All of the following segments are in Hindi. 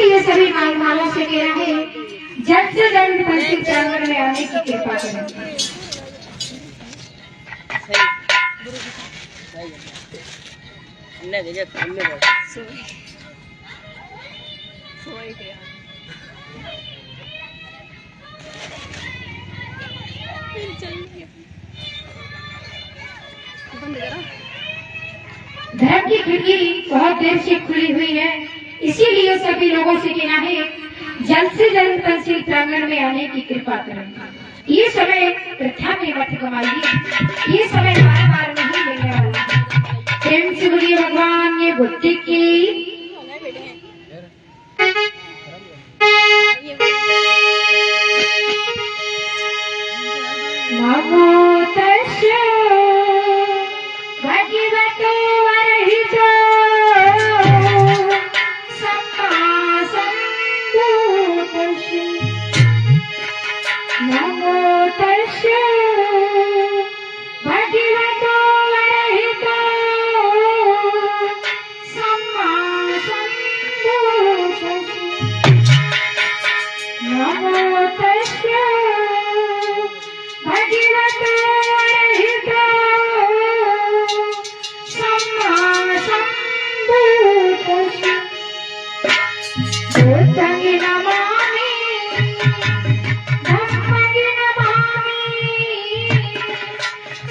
इसीलिए सभी माला से कह रहे हैं जल्द से जल्द मंदिर प्रांगण में आने की कृपा करें। धर्म की खिड़की बहुत देर से खुली हुई है, इसीलिए सभी लोगों से कहना है जल्द से जल्द तहसील प्रांगण में आने की कृपा करें। ये समय प्रथा में मत कमाइए, ये समय बार बार नहीं मिलने वाला। प्रेम से बोलिए भगवान ये बुद्धि की। नमो तस्सै भगवतो अरहतो सम्मा सम्बुद्धस्स। नमो तस्सै भगवतो अरहतो सम्मा सम्बुद्धस्स। नमो तस्सै भगवतो अरहतो सम्मा सम्बुद्धस्स। बुद्धं नमामि धम्मं नमामि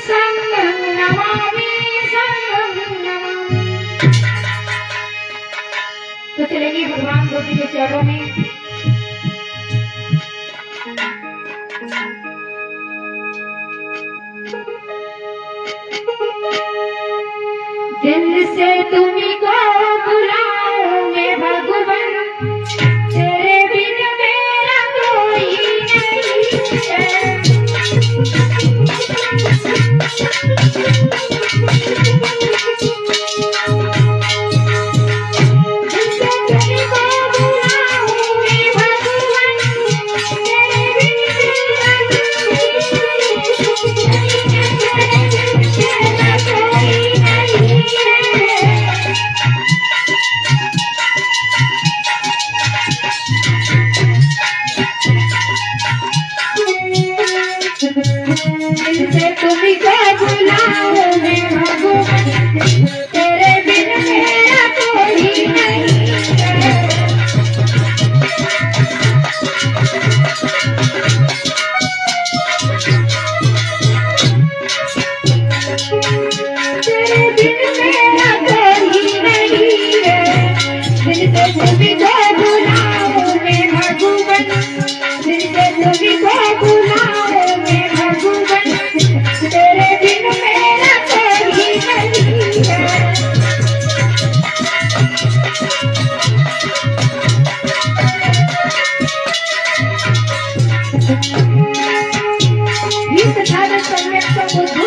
संघं नमामि संघं नमामि। तो चलेंगे भगवान बुद्ध के चरणों में। दिल से तुम्हीं को बुलाऊं मैं भगवान, तेरे बिन मेरा कोई नहीं है। दिल से तुम्हीं को बुलाऊं मैं भगवान, तेरे बिन मेरा दिल से तुम्हीं को बुलाऊं मैं भगवान, तेरे बिन मेरा कोई नहीं है। तेरे बिन मेरा कोई नहीं है। दिल से तुम्हीं को बुलाऊं मैं भगवान, दिल से तुम्हीं को बुलाऊं मैं भगवान, तेरे बिन मेरा कोई नहीं है। ये तथागत सम्यक संबुद्धो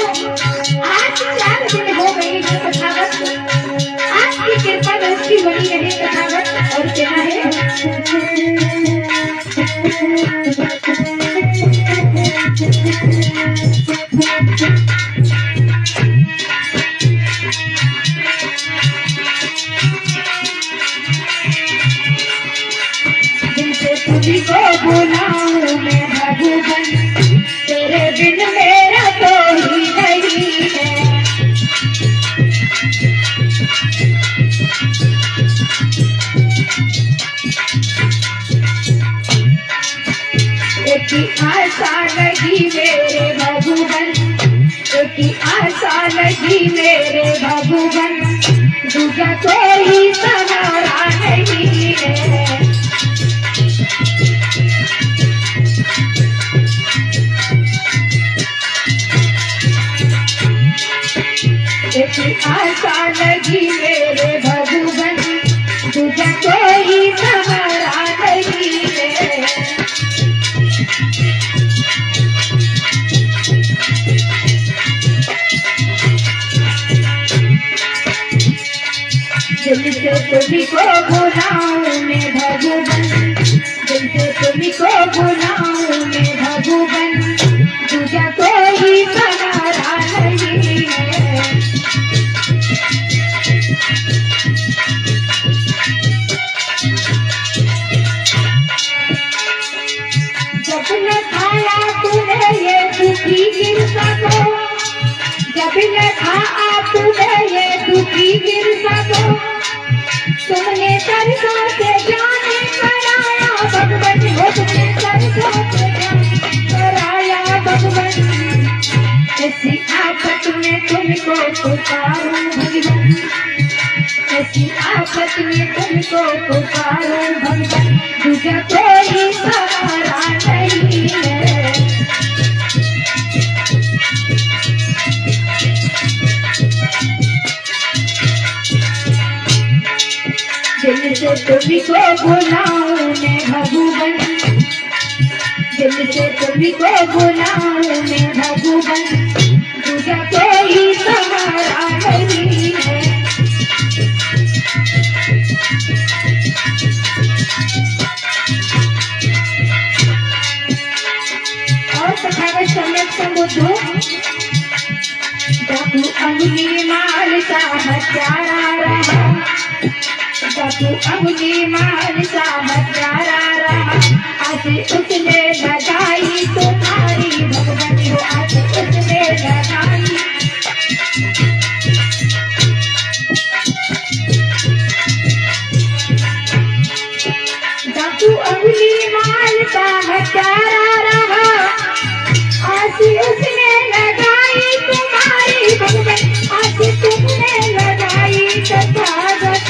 आज 4 दिन हो गए हैं तथागत, आपकी कृपा दृष्टि बनी रहे तथागत। और कहना है दिल से तुम्हीं को बुलाऊं मैं भगवान, तेरे बिन मेरा कोई नहीं है। एक ही आशा लगी मेरे भगवान, एक ही आशा लगी मेरे भगवान, दूजा कोई सहारा नहीं है। एक ही आशा लगी मेरे भगवान, दूजा कोई सहारा नहीं है। दिल से तुम्हीं को बुलाऊं मैं भगवान, दिल से तुम्हीं को बुलाऊं मैं भगवान, दूजा कोई सहारा नहीं है। सरसों से जाने कराया भगवन हो तुमने सरसों से जाने कराया भगवन ऐसी आफत में तुमको पुकारूं भगवन ऐसी आफत में तुमको पुकारूं भगवन दूजा कोई सहारा नहीं है दिल से तुमको बुलाऊं मैं भगवन दिल से तुमको बुलाऊं मैं भगवन दूजा कोई सहारा नहीं है और तथागत सम्यक संबुद्धो बापू अंगुली माल सा हत्यारा रहा बापू अंगुली माल सा हत्यारा रहा आज उसने लगाई तुम्हारी भगवन हो आज उसने लगाई बापू अंगुली माल सा हत्यारा रहा आज उसने लगाई तुम्हारी भगवन आज तुमने लगाई तथागत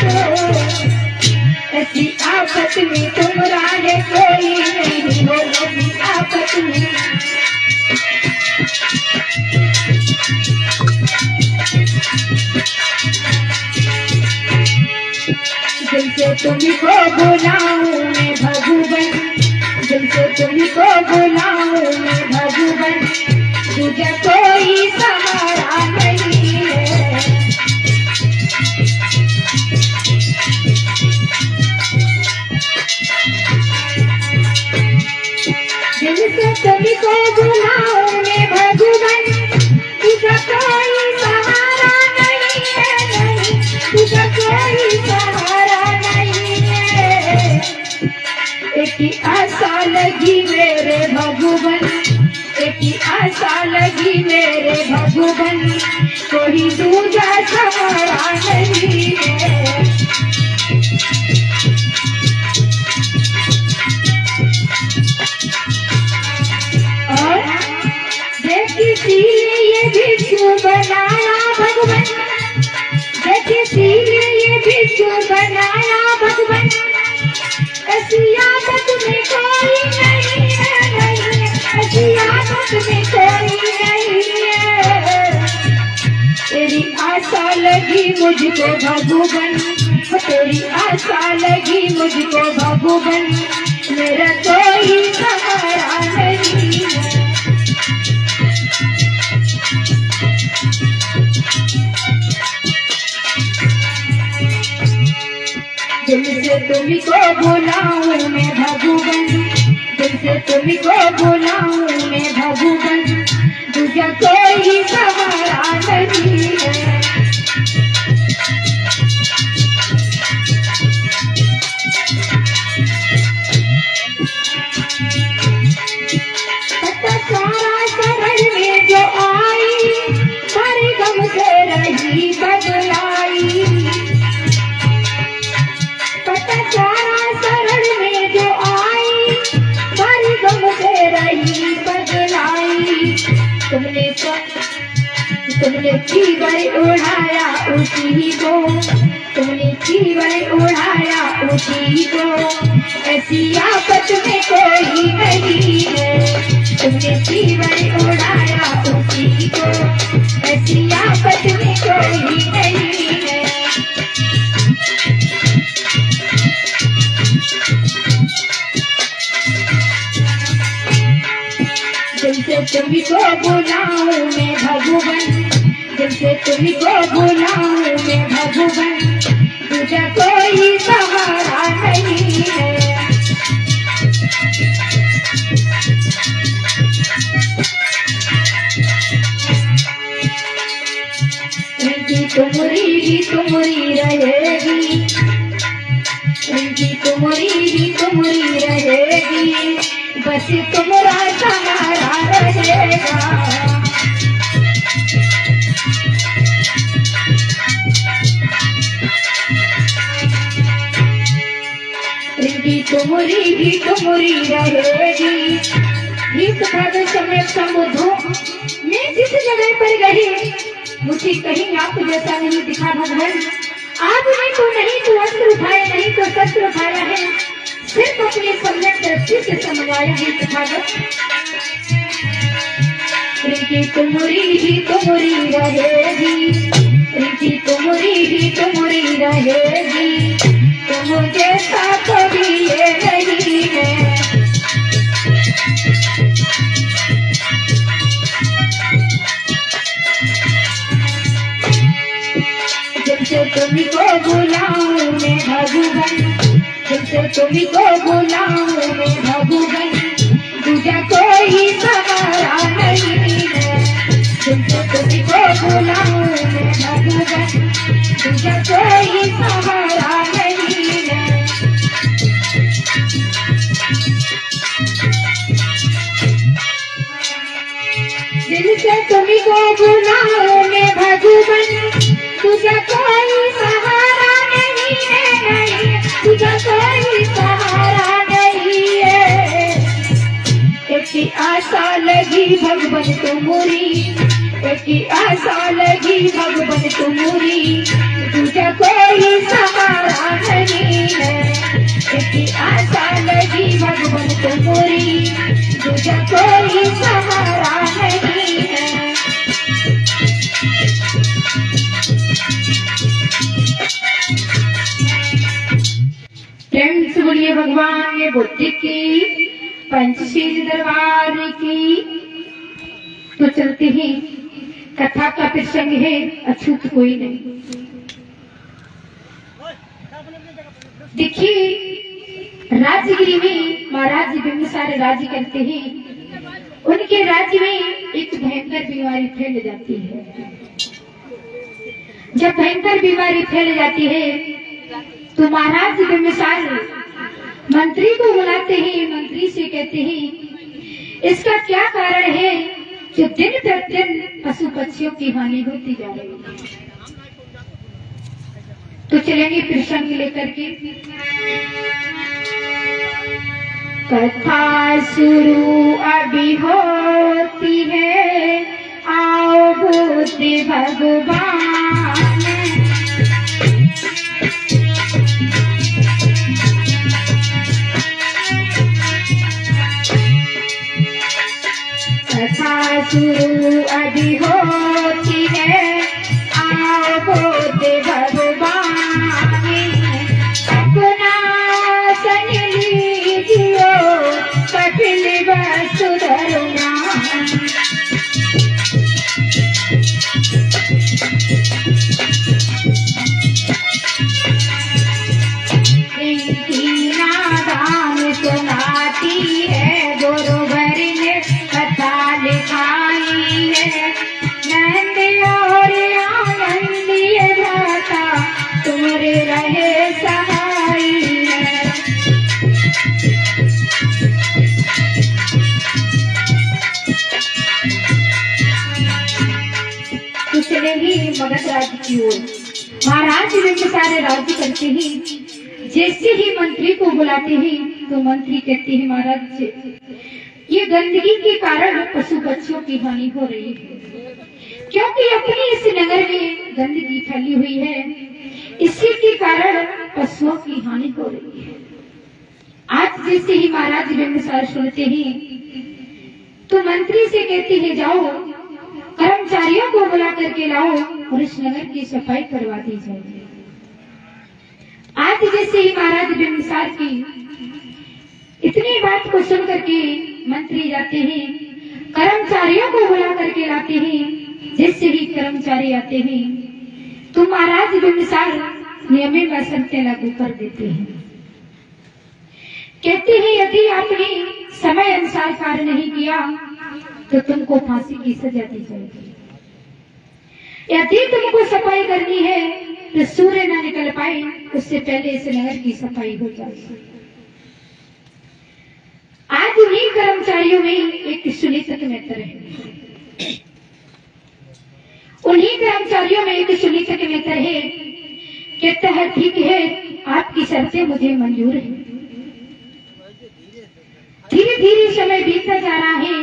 ऐसी आफत में तुमरा है कोई नहीं हो ऐसी आफत में दिल से तुमको बुलाऊं मैं भगवन दिल से तुमको बुलाऊं मैं भगवन दूजा कोई सहारा नहीं है दिल से तुमको बुलाऊं मैं भगवन दूजा कोई सहारा नहीं है नहीं दूजा कोई सहारा नहीं है एक ही आशा लगी मेरे भगवन एक ही आशा लगी मेरे भगवन कोई दूजा सहारा नहीं है और देखी ये भिक्षु बनाया भगवन देखी ये भिक्षु बनाया भगवन ऐसी आदत में कोई नहीं है नहीं ऐसी आदत में कोई नहीं है तेरी आशा लगी मुझको भगवन तेरी आशा लगी मुझको भगवन मेरा कोई सहारा नहीं है दिल से तुमको बुलाऊं मैं भगवन दिल से तुमको बुलाऊं मैं भगवन दूजा कोई सहारा नहीं है पता सारा शरण में जो आई सारे गम से रही बदलाई पता सारा शरण में जो आई सारी गम से रही बदलाई तुमने चीवर उड़ाया उसी को तुमने चीवर उड़ाया उसी को ऐसी आफत में कोई नहीं है तुमने चीवर उड़ाया उसी को ऐसी आफत में कोई नहीं है दिल से तुमको बुलाऊं मैं भगवन दिल से तुमको बुलाऊं मैं भगवन दूजा कोई सहारा नहीं है तुमरी रहेगी तुमरी रहेगी बस तुम्हारा सहारा रहेगा रिंकी तुमरी ही तुमरी रहेगी। गीत भाग समय समुद्रो मैं जिस जगह पर गई मुझे कहीं आप जैसा नहीं दिखा भगवान। आपने तो नहीं तो अस्त्र उठाए नहीं तो शस्त्र उठाया है, सिर्फ अपने सम्यक दृष्टि से समझाया गीत भाग। रिंकी तुमरी ही तुमरी रहेगी, रिंकी तुमरी ही तुमरी रहेगी, तुम जैसा कभी ये नहीं है। जब से तुमको बुलाऊं मैं भगवान, जब से तुमको बुलाऊं मैं भगवान, दूजा कोई सहारा नहीं है। जब से तुमको बुलाऊं मैं भगवान, दूजा कोई सहारा नहीं है। दिल से तुमको बुलाऊं मैं भगवान, तुझा कोई सहारा नहीं है, नहीं तुझा कोई सहारा नहीं है। एक आशा लगी भगवान तुमरी, एक आशा लगी भगवान तुमरी, तुझा कोई सहारा नहीं है। एक आशा लगी भगवान तुमरी, तुझा कोई सहारा नहीं है। प्रेम से बोलिए भगवान ये बुद्धि की पंचशील दरबार की। तो चलते ही कथा का प्रसंग है, अछूत कोई नहीं। देखिए राजगिरी में महाराज बिंबिसार राज्य करते हैं। उनके राज्य में एक भयंकर बीमारी फैल जाती है। जब भयंकर बीमारी फैल जाती है तो महाराज बिंबिसार मंत्री को बुलाते हैं। मंत्री से कहते हैं इसका क्या कारण है जो दिन प्रतिदिन पशु पक्षियों की हानि होती जा रही है। तो चलेंगे प्रसंग लेकर के। कथा शुरू अभी होती है, आओ बुद्धि भगवान। कथा शुरू अभी होती है, आओ बुद्धि भगवान। अपना सन लीजियो कपिल वसुधरना। नादान सुनाती है, गुरुवर ने कथा लिखाई है। नंद और आनंद ये भ्राता तुम्हारे रहे सहाय है। चले ही मगध राज्य की ओर। महाराज बिंबिसार राज्य करते ही जैसे ही मंत्री को बुलाते हैं तो मंत्री कहते हैं महाराज ये गंदगी के कारण पशु पक्षियों की हानि हो रही है, क्योंकि अपनी इस नगर में गंदगी फैली हुई है, इसी के कारण पशुओं की हानि हो रही है। आज जैसे ही महाराज बिंबिसार सुनते हैं तो मंत्री से कहते हैं जाओ कर्मचारियों को बुला करके लाओ और इस नगर की सफाई करवा दी जाए। आज जैसे ही महाराज बिंबिसार की इतनी बात को सुन करके मंत्री जाते हैं, कर्मचारियों को बुला करके लाते हैं। जैसे ही कर्मचारी आते हैं तो महाराज बिंबिसार नियम व शर्तें लागू कर देते हैं। कहते हैं यदि आपने समय अनुसार कार्य नहीं किया तो तुमको फांसी की सजा दी जाएगी। यदि तुमको सफाई करनी है तो सूर्य न निकल पाए उससे पहले इस नगर की सफाई हो जाएगी। आज उन्हीं कर्मचारियों में एक सुनीतिक मित्र है। उन्हीं कर्मचारियों में एक सुनीतिक मित्र है। कहता है ठीक है आपकी शर्तें मुझे मंजूर है, धीरे समय बीतता जा रहा है।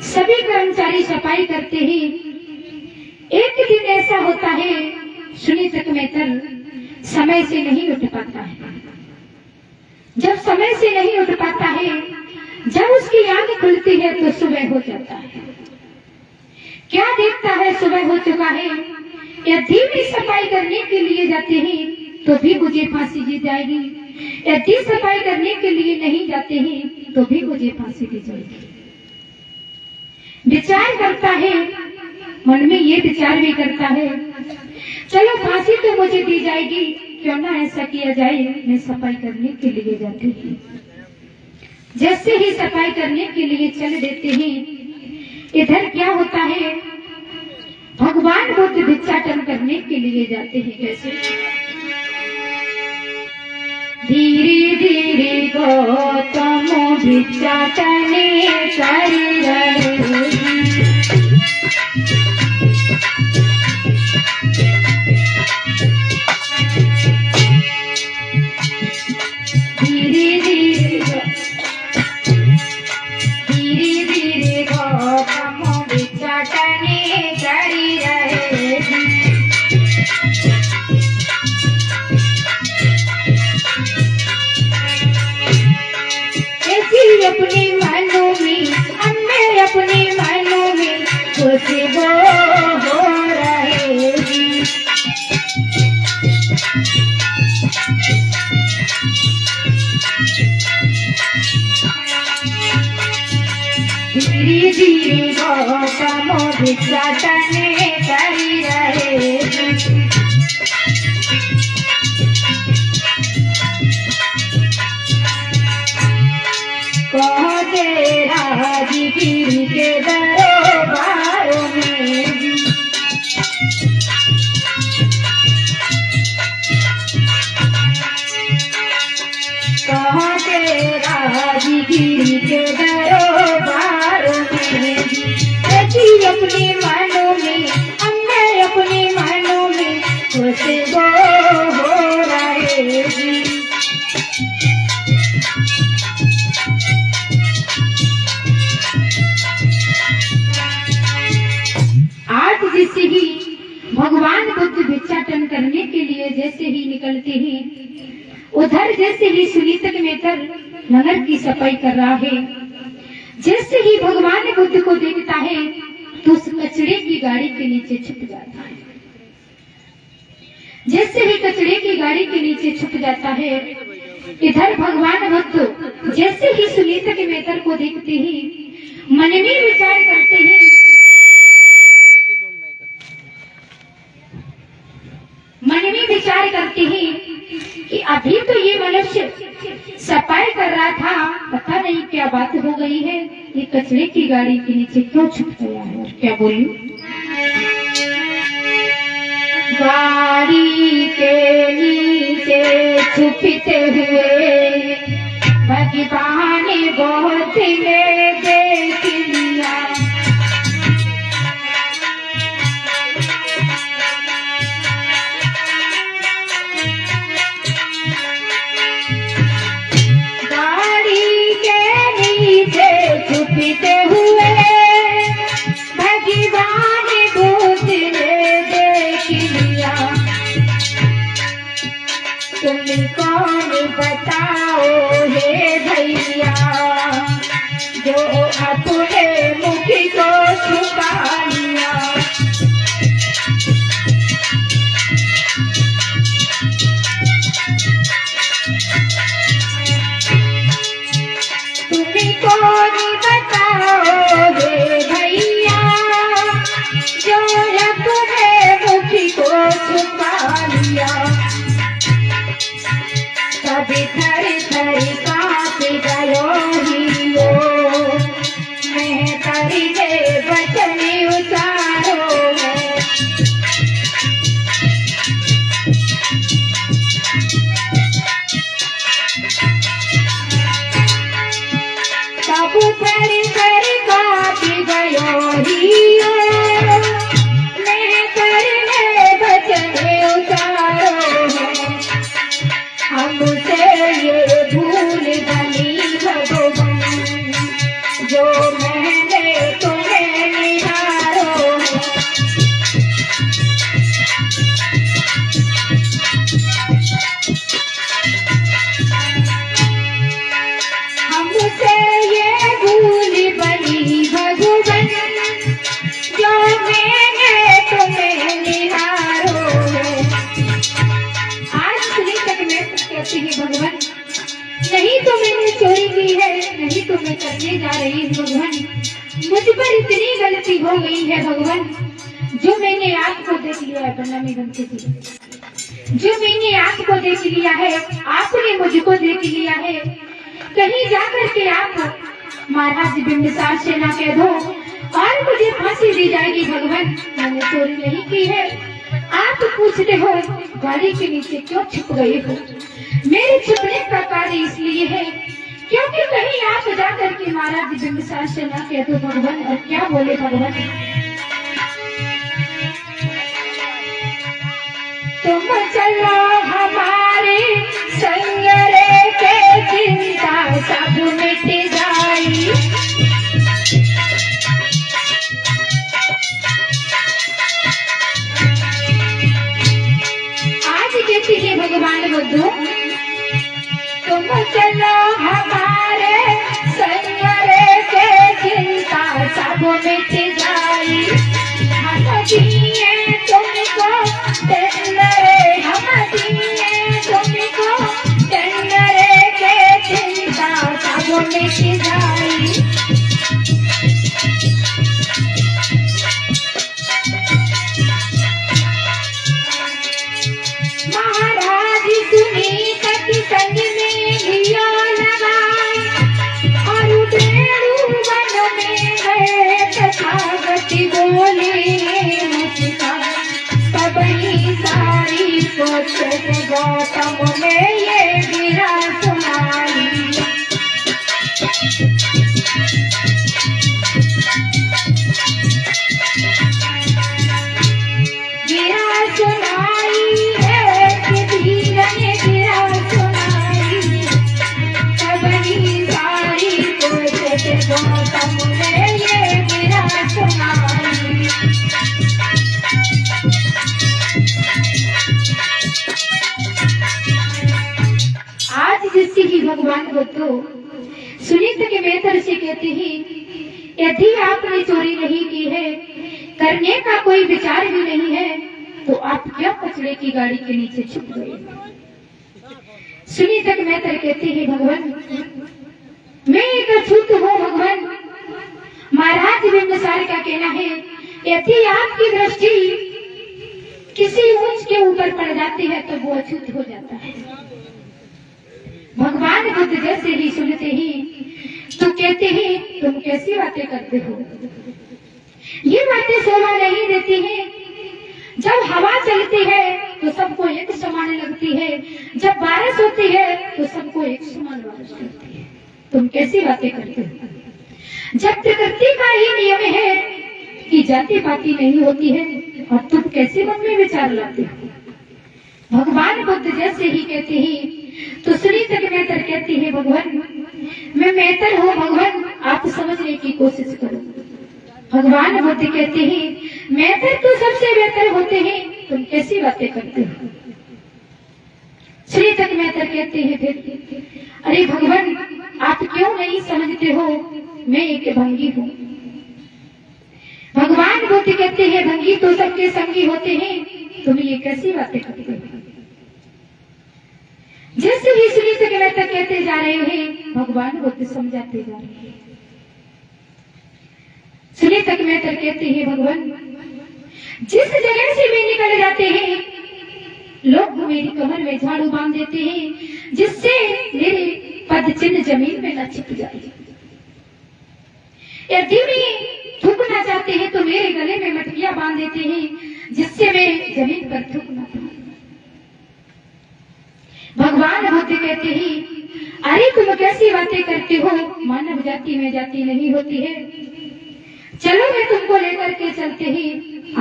सभी कर्मचारी सफाई करते हैं। एक दिन ऐसा होता है, सुनीता मेहतर समय से नहीं उठ पाता है। जब समय से नहीं उठ पाता है, जब उसकी आंख खुलती है तो सुबह हो जाता है। क्या देखता है, सुबह हो चुका है। यदि भी सफाई करने के लिए जाते हैं तो भी मुझे फांसी दी जाएगी, यदि सफाई करने के लिए नहीं जाते हैं तो भी मुझे फांसी दी जाएगी। विचार करता है, मन में ये विचार भी करता है, चलो फांसी तो मुझे दी जाएगी, क्यों ना ऐसा किया जाए, मैं सफाई करने के लिए जाती हूँ। जैसे ही सफाई करने के लिए चल देते हैं, इधर क्या होता है, भगवान बुद्ध भिक्षाटन करने के लिए जाते हैं। कैसे धीरे धीरे गौतम भिक्षाटन कर रहे, अपने मनों में, हमने अपने मनों में खुशबू हो रहेगी। धीरे धीरे गौतम भिक्षाटन कर रहेगी। पहुंचे राजगीर के दरबार में, पहुंचे राजगीर के दरबार में। ऐसी अपने मनों में, हमने अपने मनों में खुशबू हो रहेगी। जैसे ही भगवान बुद्ध भिक्षाटन करने के लिए जैसे ही निकलते हैं, उधर जैसे ही सुनीता मेहतर नगर की सफाई कर रहा है, जैसे ही भगवान बुद्ध को देखता है तो उस कचड़े की गाड़ी के नीचे छुप जाता है। जैसे ही कचड़े की गाड़ी के नीचे छुप जाता है, इधर भगवान बुद्ध जैसे ही सुनीता मेहतर को देखते ही मन में विचार करते हैं, मन में विचार करते हैं कि अभी तो ये मनुष्य सफाई कर रहा था, पता नहीं क्या बात हो गई है, ये कचरे की गाड़ी के नीचे क्यों छुप गया है। और क्या बोलूं, गाड़ी के नीचे छुपते हुए भगवान बहुत ने देख लिया। छुपते हुए भगवान बुद्ध ने देख लिया। तुम कौन बताओ हे भैया, जो अपने मुख को छुपा लिया। तुम कौन बताओ हे भैया, जो अपने मुख को छुपा लिया। कभी थर थर कांप गयो हियो, मैं तेरे वचन उतारो है। कभी थर थर कांप गयो हियो, मैं तेरे वचन उतारो है। हमसे ये भूल बनी भगवान, तो मैंने चोरी की है, नहीं तो मैं करने जा रही हूँ भगवान। मुझ पर इतनी गलती हो गई है भगवान, जो मैंने आपको देख लिया है, बनना में गलती थी। जो मैंने आपको देख लिया है, आपने मुझको देख लिया है। कहीं जाकर के आप महाराज बिंबिसार से ना कह दो और मुझे फांसी दी जाएगी भगवान, मैंने चोरी नहीं की है। आप पूछते हो गाड़ी के नीचे क्यों छुप गए हो? मेरे छुपने का कार्य इसलिए है क्योंकि कहीं आप जाकर के महाराज बिंबिसार से ना कह दो भगवान। और क्या बोले भगवान, तुम चलो हमारे संग रे के चिंता सब मिट जाई। आज कहती है भगवान बुद्ध, तुम चलो हमारे संग रे के चिंता सब मिट जाई। हम दिए तुमको टेंडरे, हम दिए तुमको टेंडरे के चिंता सब मिट जाई। महाराज सुनी तक संग में लिया लगाई, और बेड़ू वन में गए तथागति बोले मुझका। सबनी सारी कोशिश गौतम में ये गिरा सुनाई। गिरा सुनाई है कि धीरन गिरा सुनाई। सबनी सारी कोशिश गौतम में ये गिरा सुनाई। आज जिससे ही भगवान को तो सुनीता के मेहतर से कहते हैं, यदि आपने चोरी नहीं की है, करने का कोई विचार भी नहीं है, तो आप क्या कचरे की गाड़ी के नीचे छुप गए? सुनीता के मेहतर कहते हैं, भगवान मैं एक अछूत हूँ भगवान। महाराज बिंबिसार का कहना है, यदि आपकी दृष्टि किसी ऊंच के ऊपर पड़ जाती है तो वो अछूत हो जाता है। भगवान बुद्ध जैसे ही सुनते ही तो कहते हैं, तुम कैसी बातें करते हो? ये बातें शोभा नहीं देती हैं। जब हवा चलती है तो सबको एक समान लगती है, जब बारिश होती है तो सबको एक समान बारिश लगती है। तुम कैसी बातें करते हो? जब प्रकृति का ही नियम है कि जाति पाति नहीं होती है, और तुम कैसे मन में विचार लाते हो? भगवान बुद्ध जैसे ही कहते हैं तो सुनीता के मेहतर कहती है, भगवान मैं मेहतर हूँ भगवान, आप समझने की कोशिश करो। भगवान बुद्ध कहते हैं, मेहतर तो सबसे बेहतर होते हैं, तुम कैसी बातें करते हो? सुनीता के मेहतर कहते हैं फिर, अरे भगवान आप क्यों नहीं समझते हो, मैं एक भंगी हूँ। भगवान बुद्ध कहते हैं, भंगी तो सबके संगी होते हैं, तुम ये कैसी बातें करते हो? जैसे ही सुनीता के मेहतर कहते जा रहे हैं, भगवान बुद्ध समझाते जा रहे हैं। सुनीता के मेहतर कहते हैं, भगवान जिस जगह से वे निकल जाते हैं, लोग मेरी कमर में झाड़ू बांध देते हैं, जिससे मेरे पद चिन्ह जमीन में न छिप जाए। यदि वे थूकना चाहते हैं तो मेरे गले में मटकियां बांध देते हैं, जिससे मैं जमीन पर थूक ना पाऊं। भगवान बुद्ध कहते हैं, अरे तुम कैसी बातें करते हो, मानव जाति में जाति नहीं होती है। चलो मैं तुमको लेकर के चलते हैं।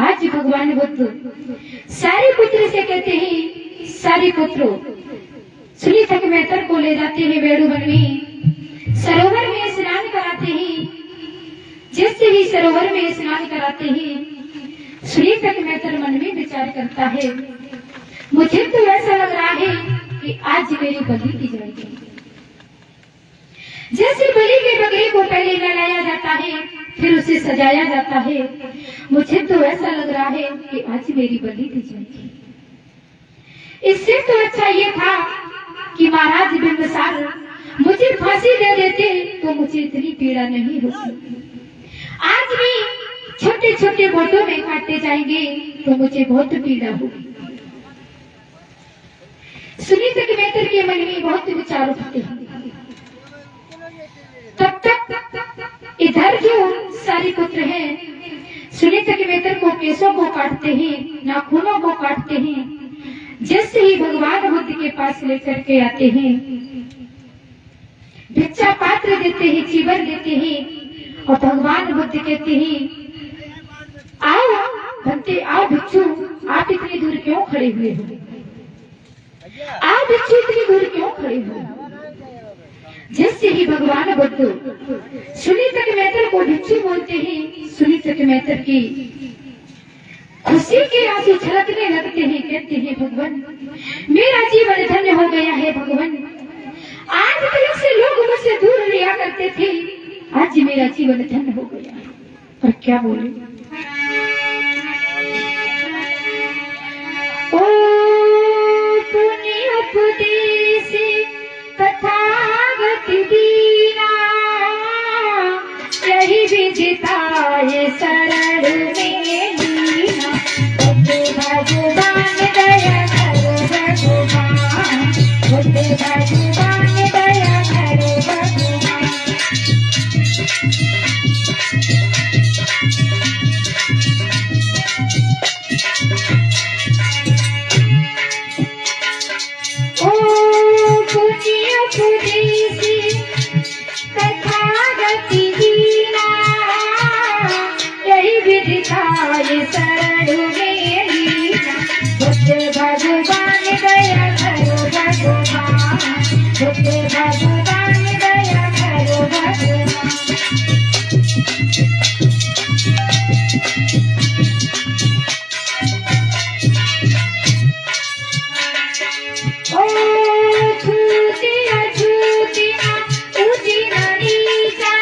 आज भगवान बुद्ध सारे पुत्र से कहते हैं, सारे पुत्रों सुनीता के मेहतर को ले जाते हैं बेड़ूवन में, सरोवर में स्नान कराते हैं। जैसे ही सरोवर में स्नान कराते हैं, सुनीता के मेहतर मन में विचार करता है, मुझे तो ऐसा लग रहा है कि आज मेरी बलि की जाएगी। जैसे बलि के बकरे को पहले नहलाया जाता है, फिर उसे सजाया जाता है, मुझे तो ऐसा लग रहा है कि आज मेरी बलि दी जाएगी। इससे तो अच्छा ये था कि महाराज बिंबिसार मुझे फांसी दे देते तो मुझे इतनी पीड़ा नहीं होती। आज भी छोटे छोटे बोटों में काटे जाएंगे तो मुझे बहुत पीड़ा होगी। सुनीता के मेहतर के मन में बहुत विचार उठते हैं। तब तक इधर जो सारे पुत्र हैं सुनीता के मेहतर को केसों को काटते हैं, नाखूनों को काटते हैं। जैसे ही भगवान बुद्ध के पास लेकर के आते हैं, भिक्षा पात्र देते हैं, चीवर देते हैं और भगवान बुद्ध कहते हैं, आओ बनते, आओ भिक्षु, आप इतनी दूर क्यों खड़े हुए हो? आप भिक्षु इतनी दूर क्यों खड़े हो? जैसे ही भगवान बुद्ध सुनीता के मेहतर को भिक्षु बोलते हैं, सुनीता के मेहतर की खुशी के आंसू छलकने लगते हैं। कहते हैं, भगवान मेरा जीवन धन्य हो गया है। भगवान आज तक से लोग मुझसे दूर लिया करते थे, आज मेरा जीवन धन्य हो गया है। पर क्या बोले? ओ पुण्य उपदेश तथागत दीना, यही विदिता ये शरण में लीना। भगवान दया करो भगवान, बुद्ध भगवान दया करो भगवान। ओ पुण्य उपदेश तथागत दीना, यही विदिता ये शरण में लीना। बुद्ध भगवान दया करो भगवान, बुद्ध भगवान दया करो भगवान। ओ झूठी अझूठिया ऊँची नीचा,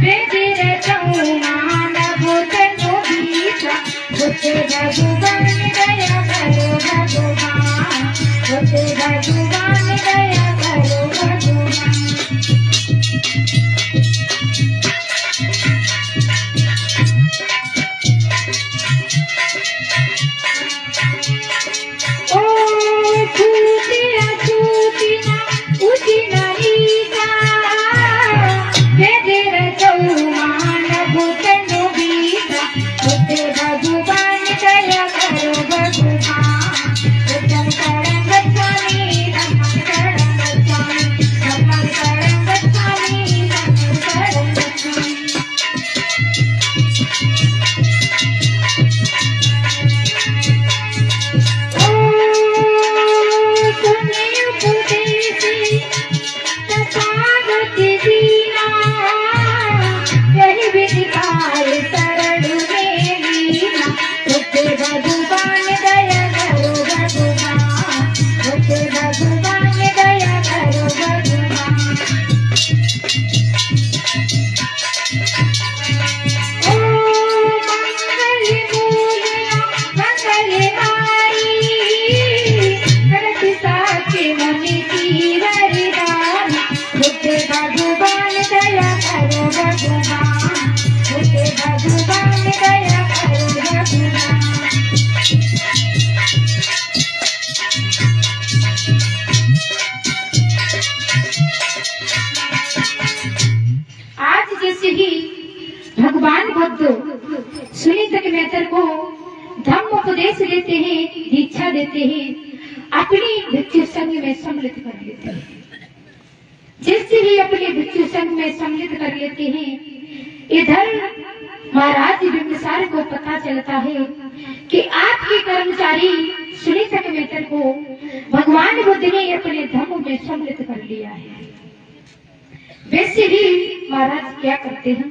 बेदिर चौमान भूतनो बीचा। बुद्ध भगवान दया करो भगवान, बुद्ध भगवान दया करो भगवान। भगवान बुद्ध सुनीता के मेहतर को धम्म उपदेश देते हैं, दीक्षा देते हैं, अपनी भिक्षु संघ में सम्मिलित कर लेते हैं। जिससे ही अपने भिक्षु संघ में सम्मिलित कर लेते हैं, इधर महाराज बिंबिसार को पता चलता है कि आपके कर्मचारी सुनीता के मेहतर को भगवान बुद्ध ने अपने धर्म में सम्मिलित कर लिया है। वैसे ही महाराज क्या करते हैं?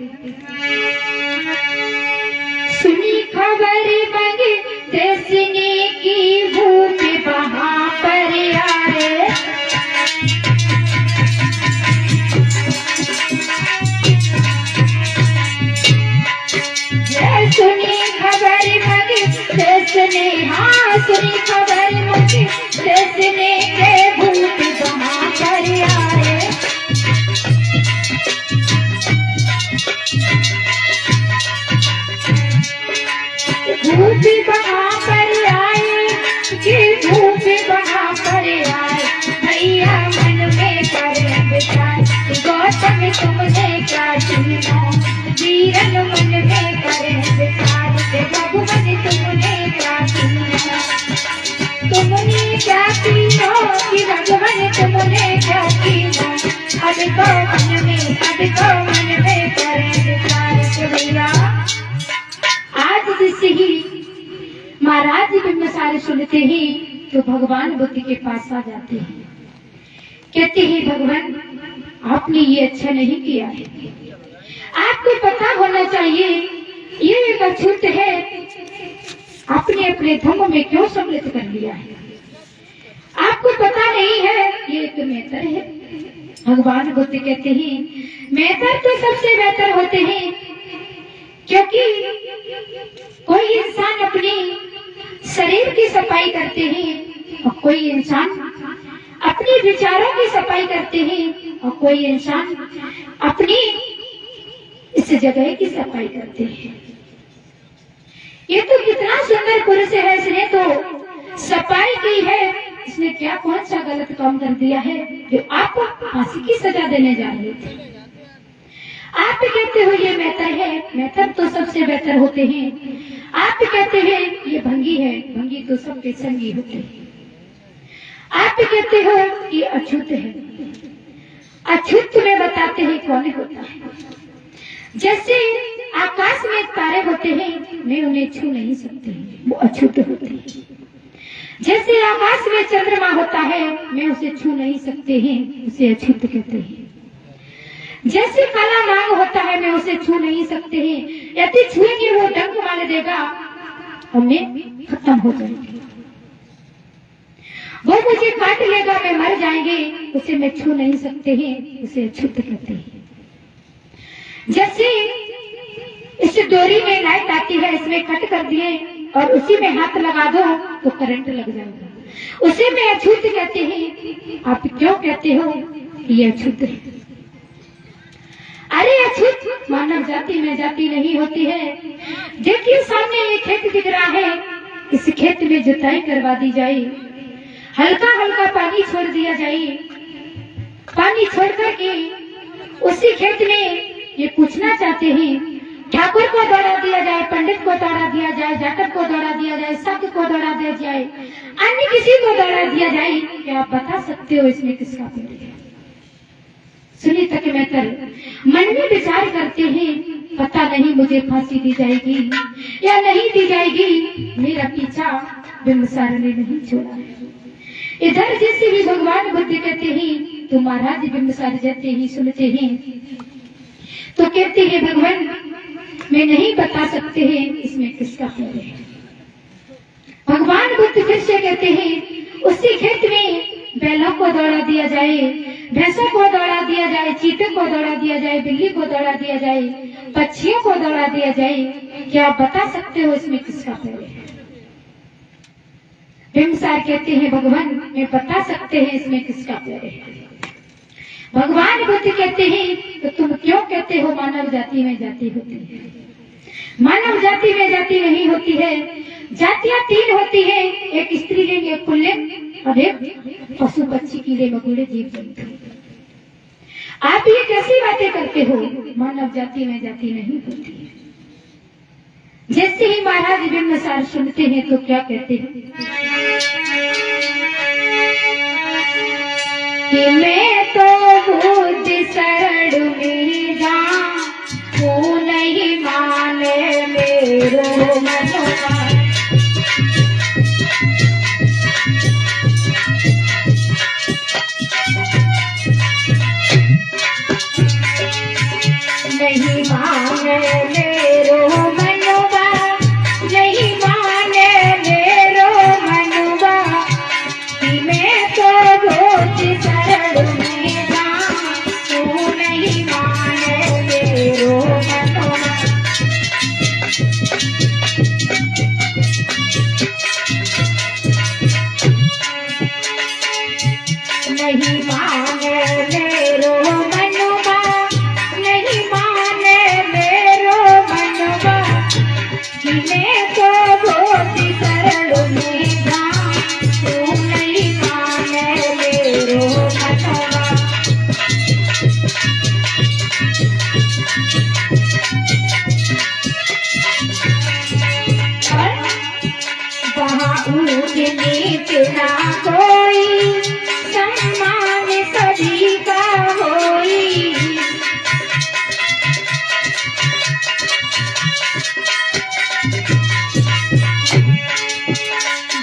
सुनी खबर मंगे देशने की भूख वहां पर आए, सुनी खबर मंगे देशने, हाँ सुनी खबर मंगे देशने के भूख वहां पर आए। तुमने क्या चुना, वीरन मन में करे विचार के भगवन तुमने क्या चुना। तुमने क्या चुना कि भगवन तुमने क्या चुना, सबको मन में करे विचार के भैया। आज जिससे ही महाराज बिंबिसार सुनते ही तो भगवान बुद्ध के पास आ जाते हैं, कहते हैं भगवान आपने ये अच्छा नहीं किया है, आपको पता होना चाहिए ये एक अछूत है, आपने अपने धम्म में क्यों सम्मिलित कर लिया है, आपको पता नहीं है ये एक मेहतर है। भगवान बुद्ध कहते हैं मेहतर तो सबसे बेहतर होते हैं, क्योंकि कोई इंसान अपनी शरीर की सफाई करते हैं और कोई इंसान अपने विचारों की सफाई करते हैं और कोई इंसान अपनी इस जगह की सफाई करते हैं। ये तो कितना सुंदर पुरुष है, इसने तो सफाई की है, इसने क्या कौन सा गलत काम कर दिया है जो आपको फांसी की सजा देने जा रहे थे। आप कहते हो ये मेहतर है, मेहतर तो सबसे बेहतर होते हैं। आप कहते हैं ये भंगी है, भंगी तो सबके संगी होते हैं। आप कहते हो ये अछूत है, अछूत में बताते हैं कौन होता है। जैसे आकाश में तारे होते हैं, मैं उन्हें छू नहीं सकती, वो अछूत होते हैं। जैसे आकाश में चंद्रमा होता है, मैं उसे छू नहीं सकते हैं, उसे अछूत कहते हैं। जैसे काला नाग होता है, मैं उसे छू नहीं सकते हैं, यदि छुएंगे वो डंक मार देगा और मैं खत्म हो जाएंगे, वो मुझे काट लेगा, मैं मर जाएंगे, उसे मैं छू नहीं सकते हैं, उसे अछूत कहते हैं। जैसे इस डोरी में लाइट आती है, इसमें कट कर दिए और उसी में हाथ लगा दो तो करंट लग जाएगा, उसे मैं अछूत कहते हैं। आप क्यों कहते हो ये अछूत है? अरे अछूत मानव जाति में जाति नहीं होती है। देखिए सामने ये खेत दिख रहा है, इस खेत में जुताई करवा दी जाए, हल्का हल्का पानी छोड़ दिया जाए, पानी छोड़ करके उसी खेत में ये पूछना चाहते हैं, ठाकुर को दौड़ा दिया जाए, पंडित को दौड़ा दिया जाए, जाटक को दौड़ा दिया जाए, संत को दौड़ा दिया जाए, अन्य किसी को दौड़ा दिया जाए, क्या आप बता सकते हो इसमें किसका पेड़ है? सुनिए तक मेहतर मन में विचार करते हैं, पता नहीं मुझे फांसी दी जाएगी या नहीं दी जाएगी, मेरा पीछा बिंबिसार ने नहीं छोड़ा। इधर जैसे ही भगवान बुद्ध कहते हैं तो महाराज बिंबिसार जाते ही सुनते हैं तो कहते हैं भगवान मैं नहीं बता सकते हैं इसमें किसका पैर है। भगवान बुद्ध फिर से कहते हैं उसी खेत में बैलों को दौड़ा दिया जाए, भैंसों को दौड़ा दिया जाए, चीते को दौड़ा दिया जाए, बिल्ली को दौड़ा दिया जाए, पक्षियों को दौड़ा दिया जाए, क्या आप बता सकते हो इसमें किसका पैर है? बिंबिसार कहते हैं भगवान मैं बता सकते हैं इसमें किसका पैर है। भगवान बुद्ध कहते हैं तो तुम क्यों कहते हो मानव जाति में जाति होती है? मानव जाति में जाति नहीं होती है, जातियां तीन होती है, एक स्त्रीलिंग, एक पुल्लिंग और एक पशु पक्षी कीड़े मकोड़े जीव जंतु। आप ये कैसी बातें करते हो? मानव जाति में जाति नहीं होती है। जैसे ही महाराज बिंबिसार सुनते हैं तो क्या कहते हैं कि मैं तो बुद्ध शरण में जाऊं, नहीं माने मेरो मनवा। नहीं माने मेरो मनवा, नहीं माने मेरो मनवा, कि मैं तो बुद्ध शरण में ना कोई, सम्मान सभी का होई।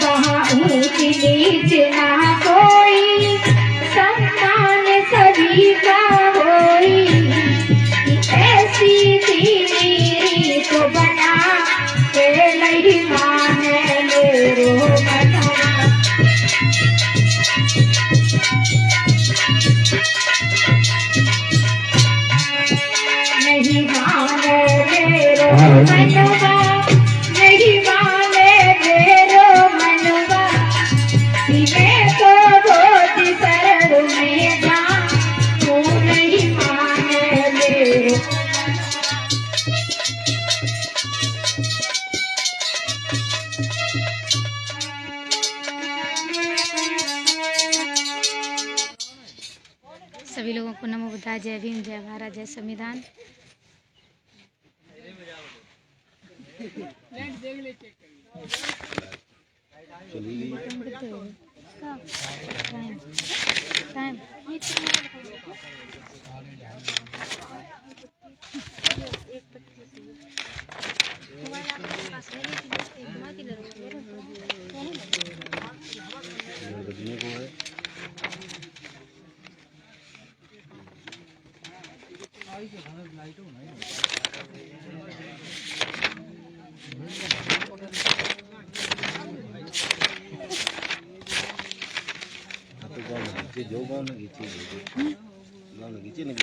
वहाँ ऊंच नीच ना कोई, सम्मान सभी का होई। ऐसी तेरी तो बना के नहीं माने मेरो मनवा। नहीं माने मेरो मनवा, नहीं माने मेरो मनवा। मैं तो बहुत शरण में जाऊं, नहीं माने मेरो। सभी लोगों को नमो बुद्धाय, जय भीम, जय भारत, जय संविधान। टाइम जो गाँव में घीची गाँव में घीची नहीं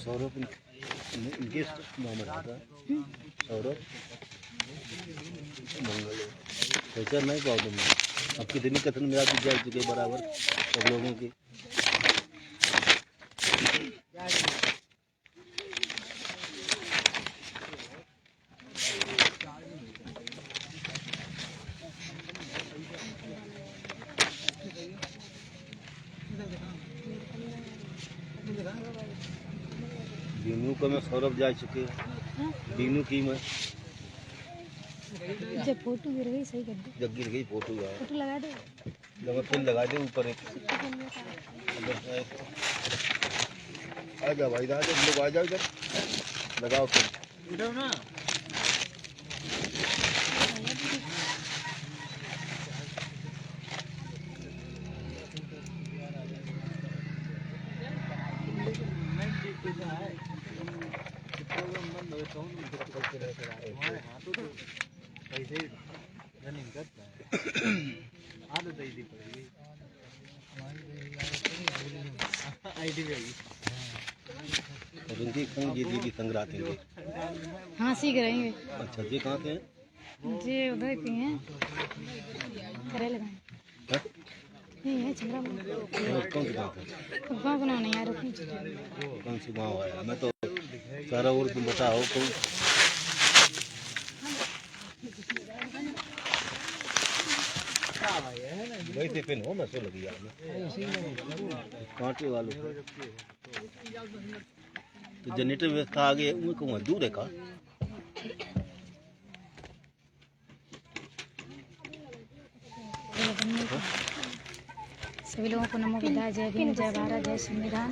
सौरभ इनके नाम रहता है सौरभ मंगल ऐसा नहीं प्रॉब्लम है। अब कितनी कथन में आप जा चुके बराबर सब लोगों की। बीनू को मैं सौरभ जा चुके हैं। बीनू की मैं जब फोटो गिर गई सही कर दो, जब गिर गई फोटो लगा दो, जब फिर लगा दे ऊपर एक आ जाओ भाई, लोग आ जाओ इधर लगाओ फिर उठाओ ना। रनिंग करता है आदत ऐसी पड़ेगी आईडी पे उनकी कौन जी दीदी संग रात हैं? हाँ सीख रहेंगे। अच्छा जी कहाँ के हैं? जी उधर के हैं, करेले गाँव नहीं है चंद्रा कौन सी गाँव है? गाँव का नाम नहीं यार। कौन सी गाँव है? मैं तो सारा और तुम बताओ कौन वैसे पेन हो मैं सो लगी यार कांटे वालों तो जनरेटर व्यवस्था आगे उनको दूर है का। सभी लोगों को नमो बुद्धाय, जय भीम, जय भारत, जय संविधान।